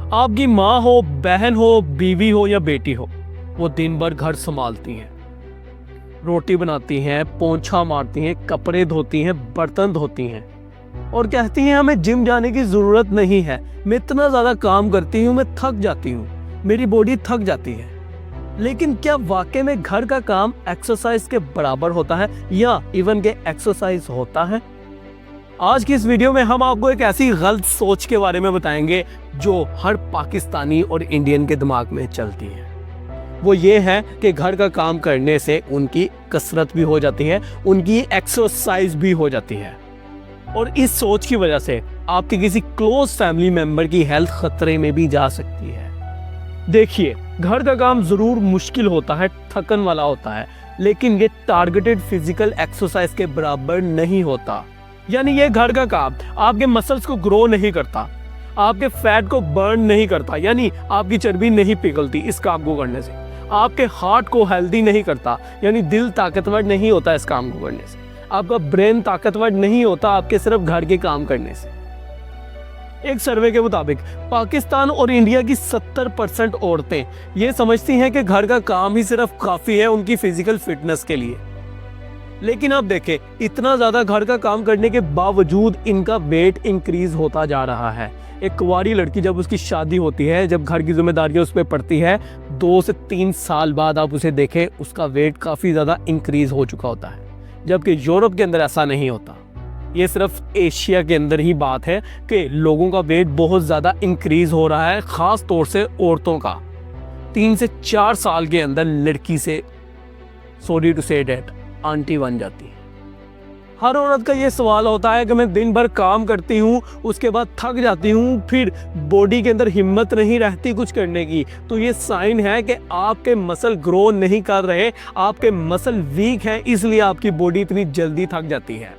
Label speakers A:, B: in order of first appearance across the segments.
A: आपकी माँ हो, बहन हो, बीवी हो या बेटी हो, वो दिन भर घर संभालती हैं, रोटी बनाती हैं, पोंछा मारती हैं, कपड़े धोती हैं, बर्तन धोती हैं और कहती हैं हमें जिम जाने की ज़रूरत नहीं है, मैं इतना ज़्यादा काम करती हूँ, मैं थक जाती हूँ, मेरी बॉडी थक जाती है। लेकिन क्या वाकई में घर का काम एक्सरसाइज के बराबर होता है या इवन के एक्सरसाइज होता है? आज की इस वीडियो में हम आपको एक ऐसी गलत सोच के बारे में बताएंगे जो हर पाकिस्तानी और इंडियन के दिमाग में चलती है। वो ये है कि घर का काम करने से उनकी कसरत भी हो जाती है, उनकी एक्सरसाइज भी हो जाती है और इस सोच की वजह से आपके किसी क्लोज फैमिली मेंबर की हेल्थ खतरे में भी जा सकती है। देखिए, घर का काम जरूर मुश्किल होता है, थकन वाला होता है, लेकिन ये टारगेटेड फिजिकल एक्सरसाइज के बराबर नहीं होता। यानी ये घर का काम आपके मसल्स को ग्रो नहीं करता, आपके फैट को बर्न नहीं करता, यानी आपकी चर्बी नहीं पिघलती इस काम को करने से, आपके हार्ट को हेल्दी नहीं करता, यानी दिल ताकतवर नहीं होता इस काम को करने से, आपका ब्रेन ताकतवर नहीं होता आपके सिर्फ घर के काम करने से। एक सर्वे के मुताबिक पाकिस्तान और इंडिया की 70% औरतें ये समझती हैं कि घर का काम ही सिर्फ काफी है उनकी फिजिकल फिटनेस के लिए। लेकिन अब देखें, इतना ज्यादा घर का काम करने के बावजूद इनका वेट इंक्रीज होता जा रहा है। एक कुंवारी लड़की जब उसकी शादी होती है, जब घर की जिम्मेदारियां उस पर पड़ती है, 2 से 3 साल बाद आप उसे देखें, उसका वेट काफी ज्यादा इंक्रीज हो चुका होता है। जबकि यूरोप के अंदर ऐसा नहीं होता। ये सिर्फ एशिया के अंदर ही बात है कि लोगों का वेट बहुत ज़्यादा इंक्रीज हो रहा है, ख़ास तौर से औरतों का। 3 से 4 साल के अंदर लड़की से सॉरी टू से डेट आंटी बन जाती है। हर औरत का ये सवाल होता है कि मैं दिन भर काम करती हूँ, उसके बाद थक जाती हूँ, फिर बॉडी के अंदर हिम्मत नहीं रहती कुछ करने की। तो ये साइन है कि आपके मसल ग्रो नहीं कर रहे, आपके मसल वीक हैं, इसलिए आपकी बॉडी इतनी जल्दी थक जाती है।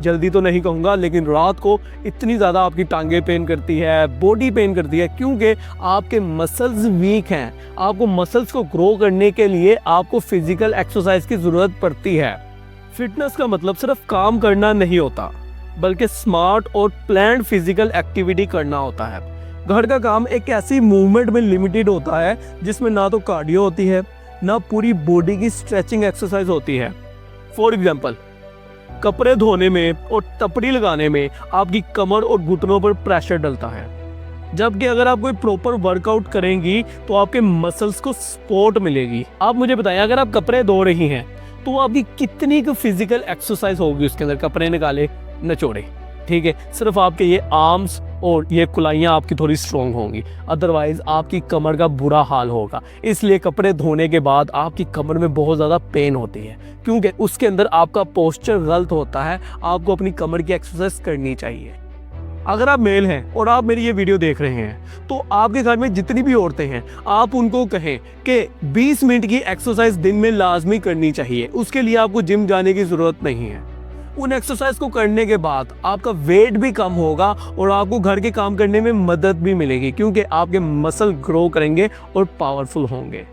A: जल्दी तो नहीं कहूँगा, लेकिन रात को इतनी ज़्यादा आपकी टांगे पेन करती है, बॉडी पेन करती है, क्योंकि आपके मसल्स वीक हैं। आपको मसल्स को ग्रो करने के लिए आपको फिजिकल एक्सरसाइज की ज़रूरत पड़ती है। फिटनेस का मतलब सिर्फ काम करना नहीं होता, बल्कि स्मार्ट और प्लान्ड फिजिकल एक्टिविटी करना होता है। घर का काम एक ऐसी मूवमेंट में लिमिटेड होता है जिसमें ना तो कार्डियो होती है, ना पूरी बॉडी की स्ट्रेचिंग एक्सरसाइज होती है। फॉर एग्जाम्पल, कपड़े धोने में और टपड़ी लगाने में आपकी कमर और घुटनों पर प्रेशर डलता है, जबकि अगर आप कोई प्रॉपर वर्कआउट करेंगी तो आपके मसल्स को सपोर्ट मिलेगी। आप मुझे बताएं, अगर आप कपड़े धो रही हैं तो आपकी कितनी फिजिकल एक्सरसाइज होगी उसके अंदर? कपड़े निकाले, निचोड़े, ठीक है, सिर्फ आपके ये आर्म्स और ये कुलाइयाँ आपकी थोड़ी स्ट्रॉन्ग होंगी, अदरवाइज आपकी कमर का बुरा हाल होगा। इसलिए कपड़े धोने के बाद आपकी कमर में बहुत ज़्यादा पेन होती है, क्योंकि उसके अंदर आपका पोस्चर गलत होता है। आपको अपनी कमर की एक्सरसाइज करनी चाहिए। अगर आप मेल हैं और आप मेरी ये वीडियो देख रहे हैं तो आपके घर में जितनी भी औरतें हैं, आप उनको कहें कि 20 मिनट की एक्सरसाइज दिन में लाजमी करनी चाहिए। उसके लिए आपको जिम जाने की ज़रूरत नहीं है। उन एक्सरसाइज को करने के बाद आपका वेट भी कम होगा और आपको घर के काम करने में मदद भी मिलेगी, क्योंकि आपके मसल ग्रो करेंगे और पावरफुल होंगे।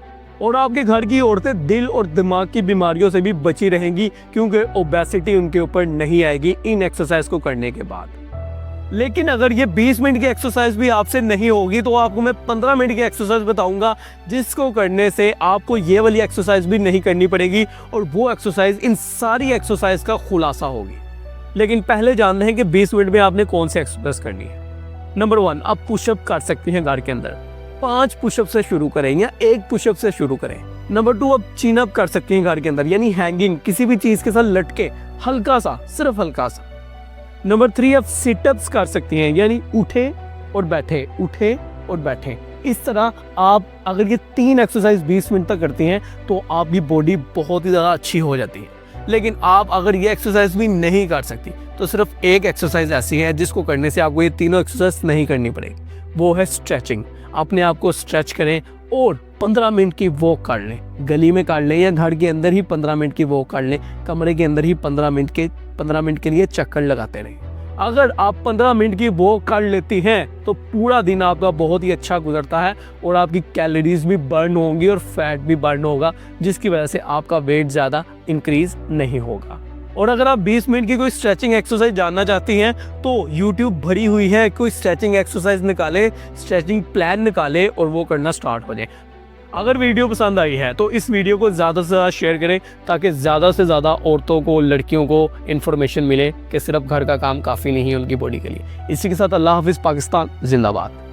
A: और आपके घर की औरतें दिल और दिमाग की बीमारियों से भी बची रहेंगी, क्योंकि ओबेसिटी उनके ऊपर नहीं आएगी इन एक्सरसाइज को करने के बाद। लेकिन अगर ये 20 मिनट की एक्सरसाइज भी आपसे नहीं होगी तो आपको मैं 15 मिनट की एक्सरसाइज बताऊंगा, जिसको करने से आपको ये वाली एक्सरसाइज भी नहीं करनी पड़ेगी और वो एक्सरसाइज इन सारी एक्सरसाइज का खुलासा होगी। लेकिन पहले जानते हैं कि 20 मिनट में आपने कौन सी एक्सरसाइज करनी है। नंबर 1, आप पुशअप कर सकती हैं घर के अंदर। 5 पुशअप से शुरू करें या 1 पुशअप से शुरू करें। नंबर 2, आप चिन अप कर सकती हैं घर के अंदर, यानी हैंगिंग, किसी भी चीज के साथ लटके, हल्का सा, सिर्फ हल्का सा। नंबर 3, आप सिटअप्स कर सकती हैं, यानी उठे और बैठे, उठे और बैठे। इस तरह आप अगर ये 3 एक्सरसाइज 20 मिनट तक करती हैं तो आपकी बॉडी बहुत ही ज़्यादा अच्छी हो जाती है। लेकिन आप अगर ये एक्सरसाइज भी नहीं कर सकती तो सिर्फ एक एक्सरसाइज ऐसी है जिसको करने से आपको ये तीनों एक्सरसाइज नहीं करनी पड़ेगी, वो है स्ट्रेचिंग। अपने आप को स्ट्रेच करें और 15 मिनट की वॉक कर लें, गली में कर लें या घर के अंदर ही 15 मिनट की वॉक कर लें, कमरे के अंदर ही 15 मिनट के लिए चक्कर लगाते रहें। अगर आप 15 मिनट की वॉक कर लेती हैं तो पूरा दिन आपका बहुत ही अच्छा गुजरता है और आपकी कैलोरीज भी बर्न होंगी और फैट भी बर्न होगा, जिसकी वजह से आपका वेट ज़्यादा इंक्रीज नहीं होगा। और अगर आप 20 मिनट की कोई स्ट्रेचिंग एक्सरसाइज जानना चाहती हैं तो यूट्यूब भरी हुई है, कोई स्ट्रेचिंग एक्सरसाइज निकाले, स्ट्रेचिंग प्लान निकाले और वो करना स्टार्ट हो जाए। अगर वीडियो पसंद आई है तो इस वीडियो को ज़्यादा से ज़्यादा शेयर करें ताकि ज़्यादा से ज़्यादा औरतों को, लड़कियों को इन्फॉर्मेशन मिले कि सिर्फ घर का काम काफ़ी नहीं है उनकी बॉडी के लिए। इसी के साथ अल्लाह हाफिज़, पाकिस्तान जिंदाबाद।